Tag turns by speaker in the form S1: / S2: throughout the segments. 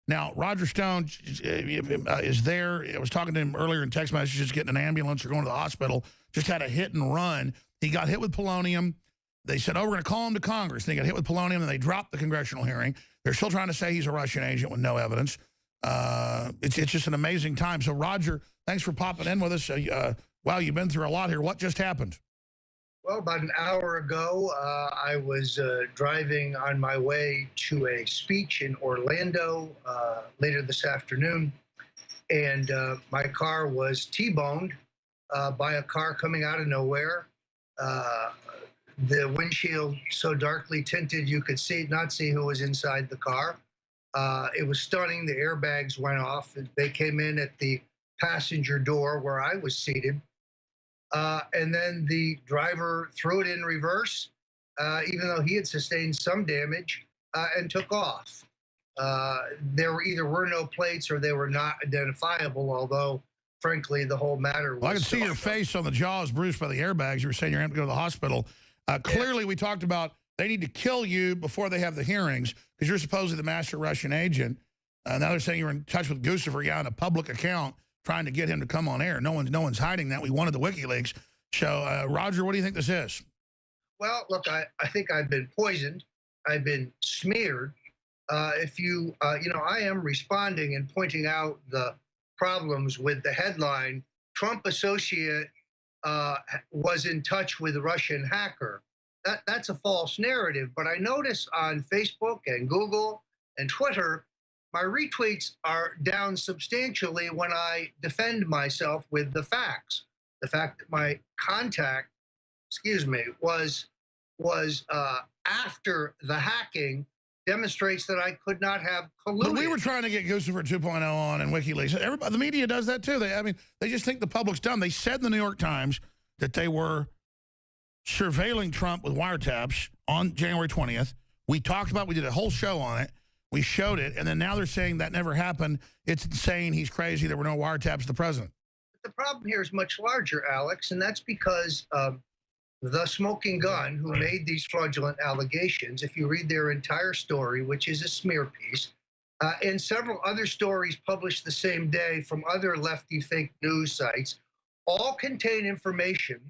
S1: Now, Roger Stone is there. I was talking to him earlier in text messages, getting an ambulance or going to the hospital. Just had a hit and run. He got hit with polonium. They said, oh, we're going to call him to Congress. And he got hit with polonium, and they dropped the congressional hearing. They're still trying to say he's a Russian agent with no evidence. It's just an amazing time. So, Roger, thanks for popping in with us. Wow, you've been through a lot here. What just happened?
S2: Well, about an hour ago, I was driving on my way to a speech in Orlando later this afternoon, and my car was T-boned by a car coming out of nowhere. The windshield so darkly tinted you could not see who was inside the car. It was stunning. The airbags went off. They came in at the passenger door where I was seated. And then the driver threw it in reverse, even though he had sustained some damage, and took off. There either were no plates or they were not identifiable, although, frankly, the whole matter was...
S1: Well, I can see your face on the jaws bruised by the airbags. You were saying you're going to go to the hospital. Clearly, we talked about they need to kill you before they have the hearings because you're supposedly the master Russian agent. Now they're saying you're in touch with Guccifer on a public account, trying to get him to come on air. No one's hiding that. We wanted the WikiLeaks. So, Roger, what do you think this is?
S2: Well, look, I think I've been poisoned. I've been smeared. I am responding and pointing out the problems with the headline, Trump associate was in touch with a Russian hacker. That's a false narrative. But I notice on Facebook and Google and Twitter, my retweets are down substantially when I defend myself with the facts. The fact that my contact, was after the hacking demonstrates that I could not have colluded.
S1: But we were trying to get Guccifer 2.0 on and WikiLeaks. Everybody, the media does that too. They just think the public's dumb. They said in the New York Times that they were surveilling Trump with wiretaps on January 20th. We did a whole show on it. We showed it, and then now they're saying that never happened. It's insane. He's crazy. There were no wiretaps of the president.
S2: The problem here is much larger, Alex, and that's because the smoking gun who made these fraudulent allegations, if you read their entire story, which is a smear piece, and several other stories published the same day from other lefty fake news sites, all contain information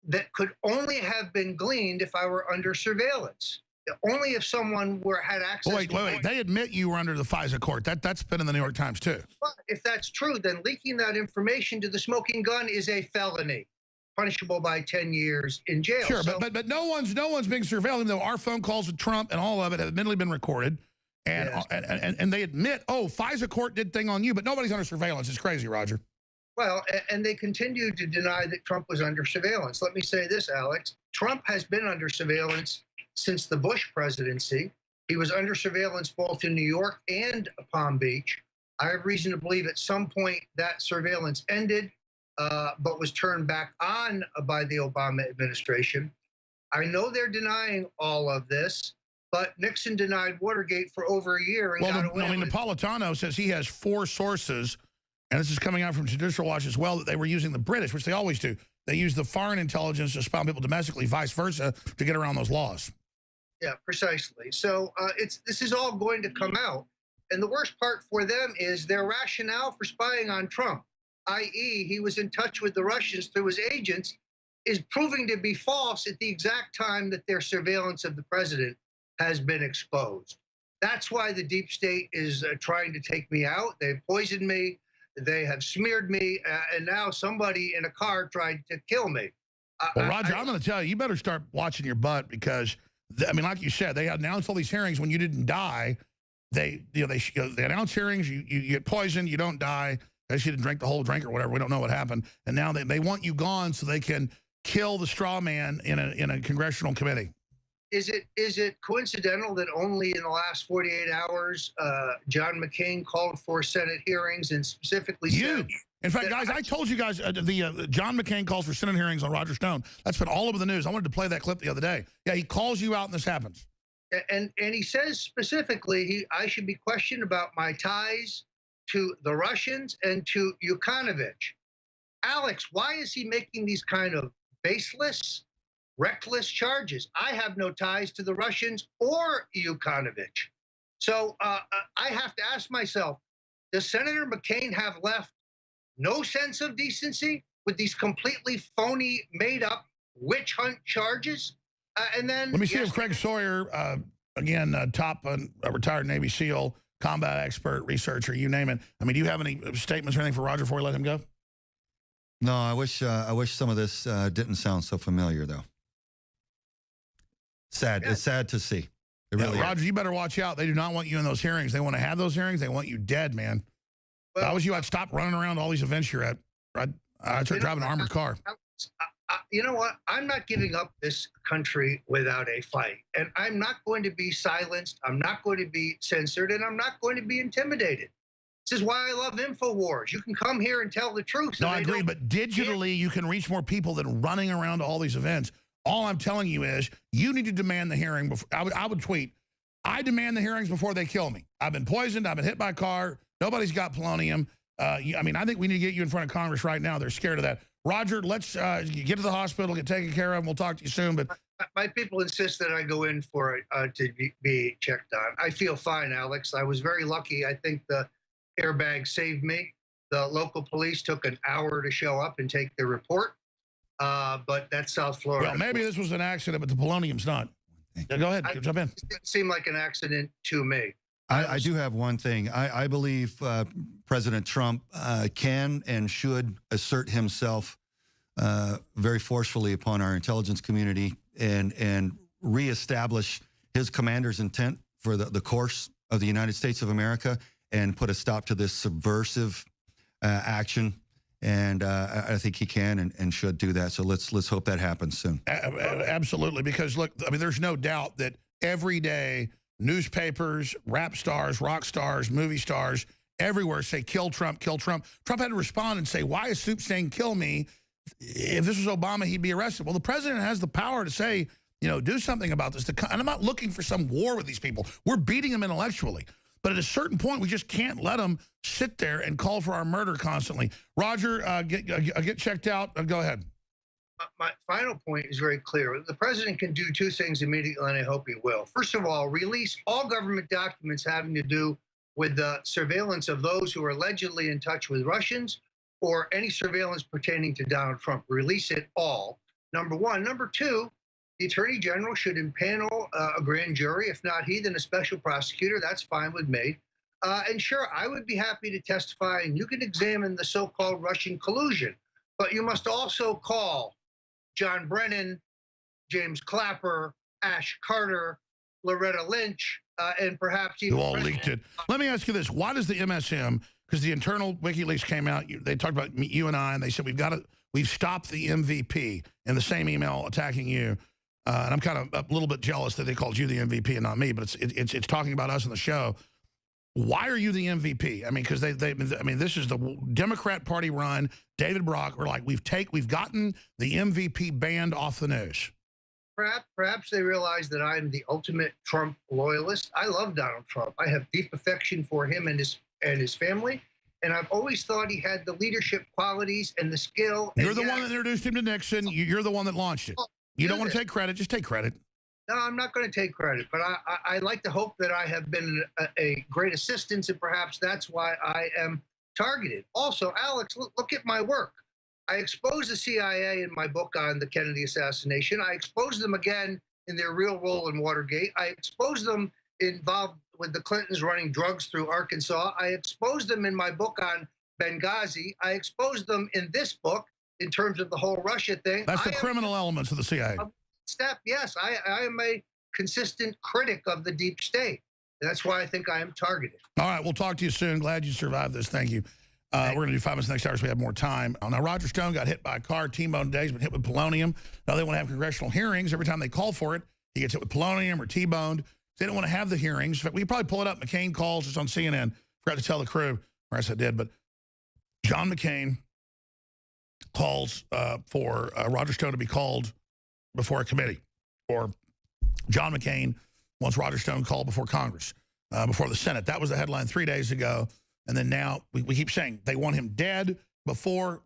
S2: that could only have been gleaned if I were under surveillance. Only if someone had access.
S1: Wait. They admit you were under the FISA court. That's been in the New York Times too.
S2: But if that's true, then leaking that information to the smoking gun is a felony, punishable by 10 years in jail.
S1: Sure, so, but no one's being surveilled. Though our phone calls with Trump and all of it have admittedly been recorded, and yes. and they admit, oh, FISA court did thing on you, but nobody's under surveillance. It's crazy, Roger.
S2: Well, and they continue to deny that Trump was under surveillance. Let me say this, Alex. Trump has been under surveillance since the Bush presidency. He was under surveillance both in New York and Palm Beach. I have reason to believe at some point that surveillance ended, but was turned back on by the Obama administration. I know they're denying all of this, but Nixon denied Watergate for over a year and got away with it.
S1: Napolitano says he has 4 sources, and this is coming out from Judicial Watch as well, that they were using the British, which they always do. They use the foreign intelligence to spy on people domestically, vice versa, to get around those laws.
S2: Yeah, precisely. So this is all going to come out. And the worst part for them is their rationale for spying on Trump, i.e. he was in touch with the Russians through his agents, is proving to be false at the exact time that their surveillance of the president has been exposed. That's why the deep state is trying to take me out. They've poisoned me. They have smeared me. And now somebody in a car tried to kill me.
S1: Well, Roger, I'm going to tell you, you better start watching your butt because, like you said, they announced all these hearings when you didn't die. They announce hearings, you get poisoned, you don't die. I guess you didn't drink the whole drink or whatever. We don't know what happened. And now they want you gone so they can kill the straw man in a congressional committee.
S2: Is it coincidental that only in the last 48 hours, John McCain called for Senate hearings and specifically said...
S1: In fact, guys, I told you guys John McCain calls for Senate hearings on Roger Stone. That's been all over the news. I wanted to play that clip the other day. Yeah, he calls you out and this happens.
S2: And he says specifically I should be questioned about my ties to the Russians and to Yukановich. Alex, why is he making these kind of baseless, reckless charges? I have no ties to the Russians or Yukановich. So I have to ask myself, does Senator McCain have left no sense of decency with these completely phony, made up witch hunt charges? And then
S1: Let me see if Craig Sawyer, again, top retired Navy SEAL, combat expert, researcher, you name it. I mean, do you have any statements or anything for Roger before we let him go?
S3: No, I wish some of this didn't sound so familiar, though. Sad. It's sad to see. It really
S1: Roger, you better watch out. They do not want you in those hearings. They want to have those hearings. They want you dead, man.
S2: Well,
S1: if I was you, I'd stop running around all these events you're at. I'd start driving an armored car.
S2: You know what? I'm not giving up this country without a fight. And I'm not going to be silenced. I'm not going to be censored. And I'm not going to be intimidated. This is why I love InfoWars. You can come here and tell the truth.
S1: No, I agree. But digitally, you can reach more people than running around to all these events. All I'm telling you is you need to demand the hearing. Before, I would tweet, I demand the hearings before they kill me. I've been poisoned. I've been hit by a car. Nobody's got polonium. I mean, I think we need to get you in front of Congress right now. They're scared of that. Roger, let's get to the hospital, get taken care of. We'll talk to you soon. But
S2: my people insist that I go in for it to be checked on. I feel fine, Alex. I was very lucky. I think the airbag saved me. The local police took an hour to show up and take the report. But that's South Florida.
S1: Well, maybe this was an accident, but the polonium's not. Yeah, go ahead. Jump in.
S2: It seemed like an accident to me.
S3: I do have one thing. I believe President Trump can and should assert himself very forcefully upon our intelligence community and reestablish his commander's intent for the course of the United States of America and put a stop to this subversive action. And I think he can and should do that. So let's hope that happens soon.
S1: Absolutely, because look, I mean, there's no doubt that every day newspapers, rap stars, rock stars, movie stars, everywhere say kill Trump, kill Trump. Trump had to respond and say, why is Soup saying kill me? If this was Obama, he'd be arrested. Well, the president has the power to say, you know, do something about this. And I'm not looking for some war with these people. We're beating them intellectually. But at a certain point, we just can't let them sit there and call for our murder constantly. Roger, get checked out. Go ahead.
S2: My final point is very clear. The president can do two things immediately, and I hope he will. First of all, release all government documents having to do with the surveillance of those who are allegedly in touch with Russians or any surveillance pertaining to Donald Trump. Release it all, number one. Number two, the Attorney General should impanel a grand jury. If not he, then a special prosecutor. That's fine with me. And sure, I would be happy to testify, and you can examine the so-called Russian collusion. But you must also call John Brennan, James Clapper, Ash Carter, Loretta Lynch, and perhaps even...
S1: You all leaked it. Let me ask you this. Why does the MSM, because the internal WikiLeaks came out, they talked about you and I, and they said we've stopped the MVP in the same email attacking you. And I'm kind of a little bit jealous that they called you the MVP and not me, but it's talking about us on the show. Why are you the MVP? I mean, because this is the Democrat Party run. David Brock were like, we've gotten the MVP banned off the news.
S2: Perhaps they realize that I'm the ultimate Trump loyalist. I love Donald Trump. I have deep affection for him and his family. And I've always thought he had the leadership qualities and the skill.
S1: You're the one that introduced him to Nixon. You're the one that launched it. You don't want to take credit. Just take credit.
S2: No, I'm not going to take credit, but I like to hope that I have been a great assistance, and perhaps that's why I am targeted. Also, Alex, look at my work. I exposed the CIA in my book on the Kennedy assassination. I exposed them again in their real role in Watergate. I exposed them involved with the Clintons running drugs through Arkansas. I exposed them in my book on Benghazi. I exposed them in this book in terms of the whole Russia thing.
S1: That's the criminal elements of the CIA.
S2: Yes, I am a consistent critic of the deep state. That's why I think I am targeted.
S1: All right, we'll talk to you soon. Glad you survived this. Thank you. We're going to do 5 minutes next hour so we have more time. Now, Roger Stone got hit by a car. T-Bone today. He's been hit with polonium. Now they want to have congressional hearings. Every time they call for it, he gets hit with polonium or T-boned. They don't want to have the hearings. In fact, we could probably pull it up. McCain calls. It's on CNN. Forgot to tell the crew, or else I did. But John McCain calls for Roger Stone to be called before a committee. Or John McCain wants Roger Stone called before Congress, before the Senate. That was the headline 3 days ago. And then now we keep saying they want him dead before.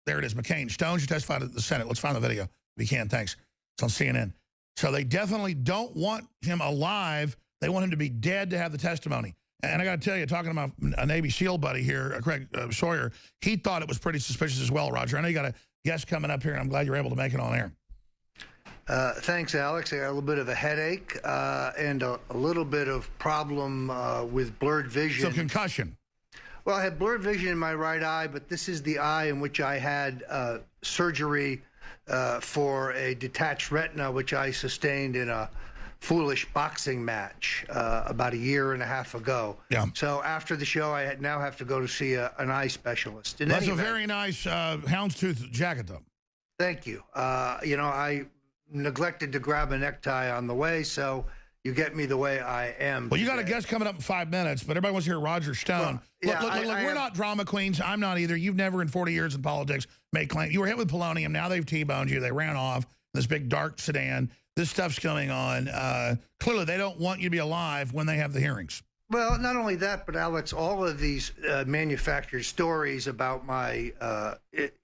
S1: There it is, McCain. Stone should testify to the Senate. Let's find the video if you can. Thanks. It's on CNN. So they definitely don't want him alive They want him to be dead to have the testimony. And I got to tell you, talking to my Navy SEAL buddy here, Craig Sawyer, he thought it was pretty suspicious as well, Roger. I know you got a guest coming up here, and I'm glad you're able to make it on air.
S2: Thanks, Alex. I got a little bit of a headache and a little bit of problem with blurred vision.
S1: So concussion.
S2: Well, I had blurred vision in my right eye, but this is the eye in which I had surgery for a detached retina, which I sustained in a foolish boxing match about 1.5 years ago.
S1: Yeah.
S2: So after the show, I now have to go to see an eye specialist.
S1: That's a very nice houndstooth jacket, though.
S2: Thank you. You know, I neglected to grab a necktie on the way, so you get me the way I am.
S1: Well, you got a guest coming up in 5 minutes, but everybody wants to hear Roger Stone.
S2: Well,
S1: look, we're not drama queens. I'm not either. You've never in 40 years in politics made claims. You were hit with polonium. Now they've T-boned you. They ran off in this big dark sedan. This stuff's going on. Clearly, they don't want you to be alive when they have the hearings.
S2: Well, not only that, but Alex, all of these manufactured stories about my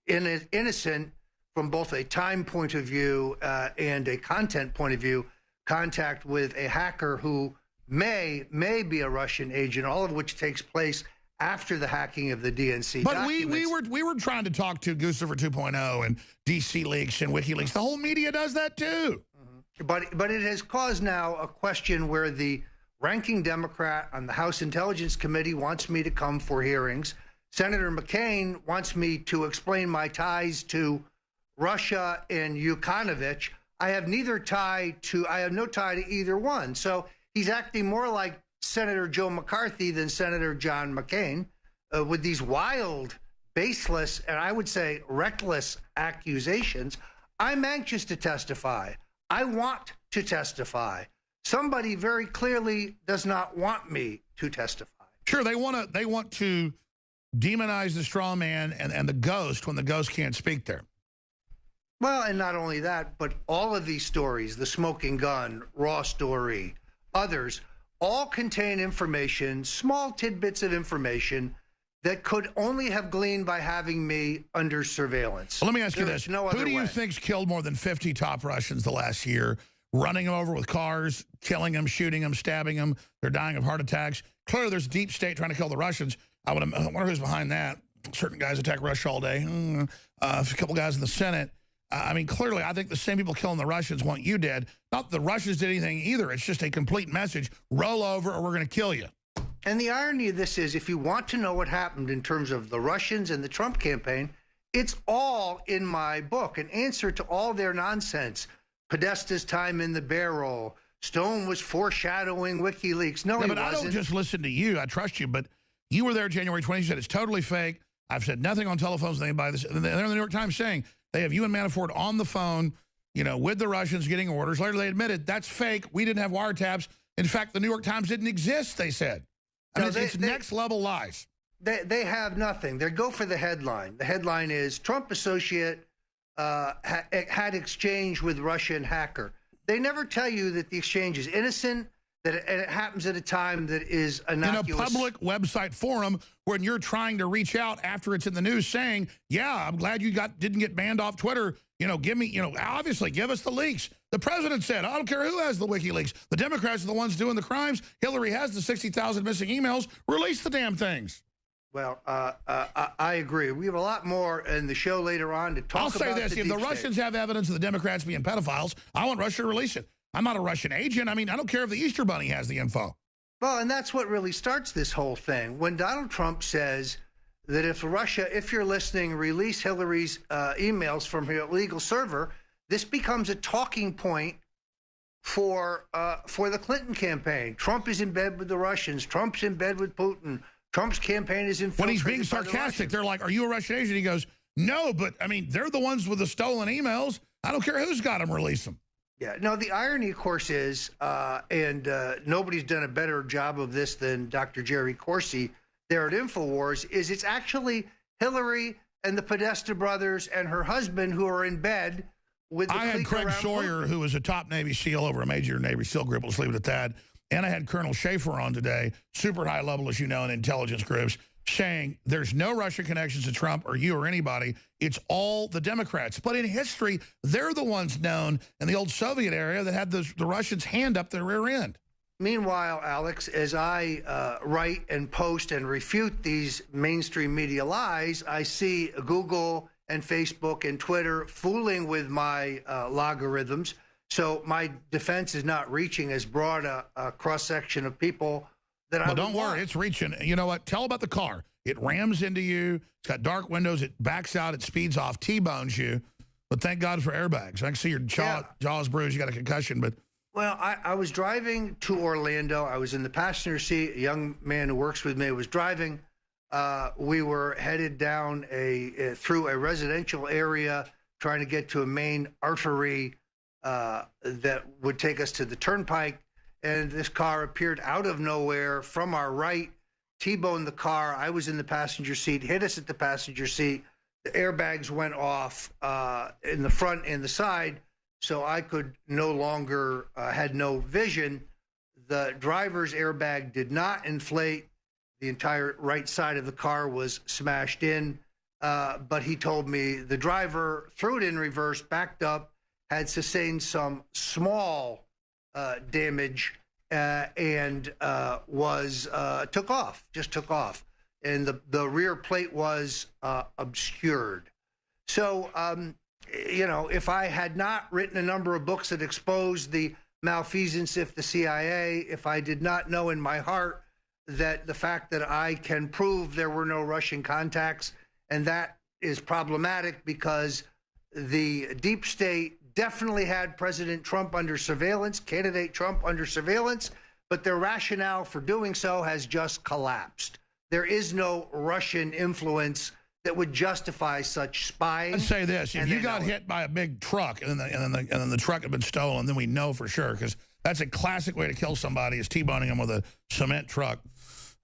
S2: innocent, from both a time point of view and a content point of view, contact with a hacker who may be a Russian agent, all of which takes place after the hacking of the DNC
S1: but
S2: documents.
S1: we were trying to talk to Guccifer 2.0 and DC Leaks and WikiLeaks. The whole media does that too.
S2: But it has caused now a question where the ranking Democrat on the House Intelligence Committee wants me to come for hearings. Senator McCain wants me to explain my ties to Russia and Yukановich. I have no tie to either one. So he's acting more like Senator Joe McCarthy than Senator John McCain with these wild, baseless, and I would say reckless accusations. I'm anxious to testify. I want to testify. Somebody very clearly does not want me to testify.
S1: Sure, they want to demonize the straw man and the ghost when the ghost can't speak there.
S2: Well, and not only that, but all of these stories, the smoking gun, raw story, others, all contain information, small tidbits of information that could only have gleaned by having me under surveillance.
S1: Well, let me ask you this.
S2: No
S1: Who do you think's killed more than 50 top Russians the last year, running them over with cars, killing them, shooting them, stabbing them? They're dying of heart attacks. Clearly, there's a deep state trying to kill the Russians. I wonder who's behind that. Certain guys attack Russia all day. A couple guys in the Senate. I mean, clearly, I think the same people killing the Russians want you dead. Not the Russians did anything either. It's just a complete message. Roll over or we're going to kill you.
S2: And the irony of this is, if you want to know what happened in terms of the Russians and the Trump campaign, it's all in my book, an answer to all their nonsense. Podesta's time in the barrel. Stone was foreshadowing WikiLeaks. No, he
S1: but
S2: wasn't.
S1: I don't just listen to you. I trust you. But you were there January 20th. You said it's totally fake. I've said nothing on telephones with anybody. They're in the New York Times saying they have you and Manafort on the phone, you know, with the Russians getting orders. Later, they admitted that's fake. We didn't have wiretaps. In fact, the New York Times didn't exist, they said. I mean, it's next level lies.
S2: They have nothing. They go for the headline. The headline is Trump associate had exchange with Russian hacker. They never tell you that the exchange is innocent, that it happens at a time that is innocuous.
S1: In a public website forum when you're trying to reach out after it's in the news saying, yeah, I'm glad you didn't get banned off Twitter. You know, obviously give us the leaks. The president said, I don't care who has the WikiLeaks. The Democrats are the ones doing the crimes. Hillary has the 60,000 missing emails. Release the damn things.
S2: Well, I agree. We have a lot more in the show later on to talk about.
S1: I'll say this. If the Russians have evidence of the Democrats being pedophiles, I want Russia to release it. I'm not a Russian agent. I mean, I don't care if the Easter Bunny has the info.
S2: Well, and that's what really starts this whole thing. When Donald Trump says that if Russia, if you're listening, release Hillary's emails from her illegal server, this becomes a talking point for the Clinton campaign. Trump is in bed with the Russians. Trump's in bed with Putin. Trump's campaign is infiltrated.
S1: When he's being sarcastic, they're like, are you a Russian agent? He goes, no, but I mean, they're the ones with the stolen emails. I don't care who's got them, release them.
S2: Yeah, no, the irony, of course, is, and nobody's done a better job of this than Dr. Jerry Corsi there at InfoWars, is it's actually Hillary and the Podesta brothers and her husband who are in bed with the
S1: I had Craig Sawyer, who is a top Navy SEAL over a major Navy SEAL group. Let's leave it at that. And I had Colonel Schaefer on today, super high level, as you know, in intelligence groups, saying there's no Russian connections to Trump or you or anybody. It's all the Democrats. But in history, they're the ones known in the old Soviet area that had the Russians' hand up their rear end.
S2: meanwhile, Alex, as I write and post and refute these mainstream media lies, I see Google and Facebook and Twitter fooling with my logarithms. So my defense is not reaching as broad a cross-section of people that I
S1: Well,
S2: would
S1: don't worry,
S2: want.
S1: it's reaching. You know what? Tell about the car. It rams into you. It's got dark windows. It backs out. It speeds off. T-bones you. But thank God for airbags. I can see your jaws bruised. You got a concussion, but...
S2: Well, I was driving to Orlando. I was in the passenger seat. A young man who works with me was driving. We were headed down through a residential area, trying to get to a main artery that would take us to the turnpike. And this car appeared out of nowhere from our right, T-boned the car. I was in the passenger seat, hit us at the passenger seat. The airbags went off in the front and the side, so I could no longer, had no vision. The driver's airbag did not inflate. The entire right side of the car was smashed in. But he told me the driver threw it in reverse, backed up, had sustained some small damage, and took off, just took off. And the rear plate was obscured. So, you know, if I had not written a number of books that exposed the malfeasance of the CIA, if I did not know in my heart that the fact that I can prove there were no Russian contacts, and that is problematic because the deep state definitely had President Trump under surveillance, candidate Trump under surveillance, but their rationale for doing so has just collapsed. There is no Russian influence that would justify such spying.
S1: I'd say this: if you got hit by a big truck and then the truck had been stolen, then we know for sure, because that's a classic way to kill somebody, is T-boning them with a cement truck.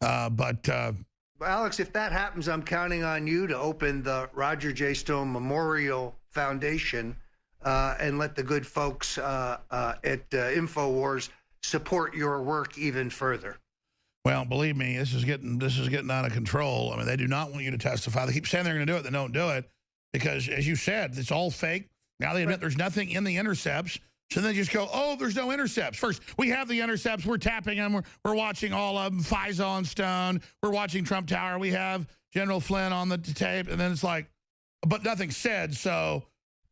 S2: Alex, if that happens, I'm counting on you to open the Roger J. Stone Memorial Foundation and let the good folks at InfoWars support your work even further.
S1: Well, believe me, this is getting out of control. I mean, they do not want you to testify. They keep saying they're going to do it. They don't do it because, as you said, it's all fake. Now they admit there's nothing in the intercepts. So then they just go, oh, there's no intercepts. First, we have the intercepts. We're tapping them. We're watching all of them. FISA on Stone. We're watching Trump Tower. We have General Flynn on the tape. And then it's like, but nothing said, so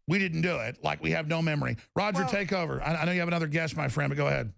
S1: we didn't do it. Like, we have no memory. Roger, take over. I know you have another guest, my friend, but go ahead.